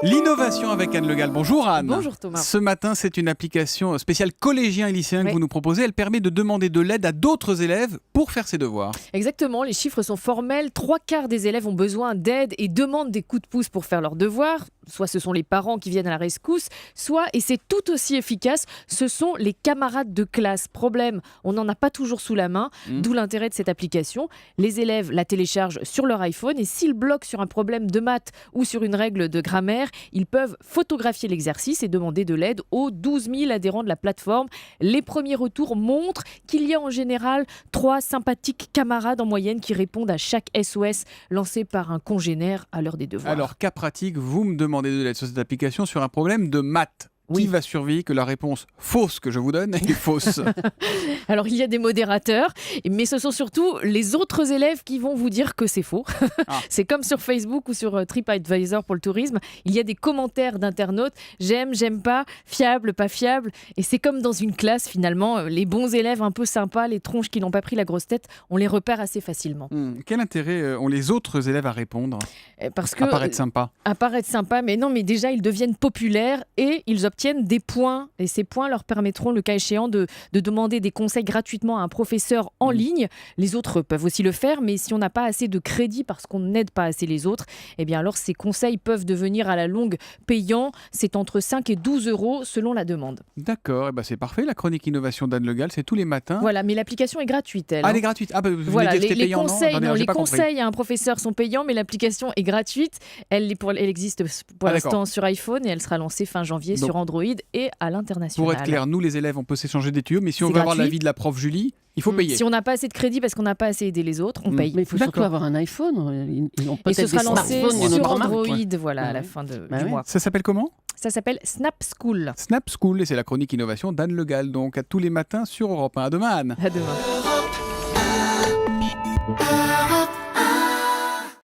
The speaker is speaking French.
L'innovation avec Anne Le Gall. Bonjour Anne. Bonjour Thomas. Ce matin, c'est une application spéciale collégiens et lycéens que Oui. vous nous proposez. Elle permet de demander de l'aide à d'autres élèves pour faire ses devoirs. Exactement, les chiffres sont formels. 3/4 des élèves ont besoin d'aide et demandent des coups de pouce pour faire leurs devoirs. Soit ce sont les parents qui viennent à la rescousse, soit, et c'est tout aussi efficace, ce sont les camarades de classe. Problème, on n'en a pas toujours sous la main, d'où l'intérêt de cette application. Les élèves la téléchargent sur leur iPhone et s'ils bloquent sur un problème de maths ou sur une règle de grammaire, ils peuvent photographier l'exercice et demander de l'aide aux 12 000 adhérents de la plateforme. Les premiers retours montrent qu'il y a en général 3 sympathiques camarades en moyenne qui répondent à chaque SOS lancé par un congénère à l'heure des devoirs. Alors, cas pratique, vous me demandez de l'aide sur cette application sur un problème de maths. Oui. Qui va surveiller que la réponse fausse que je vous donne est fausse? Alors, il y a des modérateurs, mais ce sont surtout les autres élèves qui vont vous dire que c'est faux. Ah. C'est comme sur Facebook ou sur TripAdvisor pour le tourisme. Il y a des commentaires d'internautes. J'aime, j'aime pas, fiable, pas fiable. Et c'est comme dans une classe, finalement. Les bons élèves un peu sympas, les tronches qui n'ont pas pris la grosse tête, on les repère assez facilement. Quel intérêt ont les autres élèves à répondre? Parce que, À paraître sympa. apparaître sympa, mais non, mais déjà, ils deviennent populaires et ils obtiennent des points. Et ces points leur permettront, le cas échéant, de demander des conseils gratuitement à un professeur en ligne. Les autres peuvent aussi le faire, mais si on n'a pas assez de crédit parce qu'on n'aide pas assez les autres, eh bien alors ces conseils peuvent devenir à la longue payants. C'est entre 5 et 12 euros selon la demande. D'accord, c'est parfait. La chronique innovation d'Anne Le Gall, c'est tous les matins. Voilà, mais l'application est gratuite, elle. Ah, hein. elle est gratuite. Ah, vous Voilà, venez de dire que c'était les payant, conseils, non? Attendez, non, j'ai les pas compris. conseils à un professeur sont payants, mais l'application est gratuite. Elle existe pour Ah, l'instant d'accord. sur iPhone et elle sera lancée fin janvier Donc, sur Android et à l'international. Pour être clair, nous les élèves, on peut s'échanger des tuyaux, mais si on C'est veut avoir gratuit. l'avis de la prof Julie, il faut payer. Si on n'a pas assez de crédit parce qu'on n'a pas assez aidé les autres, on paye. Mais il faut surtout D'accord. avoir un iPhone. Ils ont Et peut-être ce sera des lancé smartphones d'une sur autre marque. Android Ouais. à la Ouais. fin du oui. mois. Ça s'appelle comment? Ça s'appelle Snap School. Snap School, et c'est la chronique innovation d'Anne Le Gall, donc à tous les matins sur Europe 1. À demain Anne. À demain.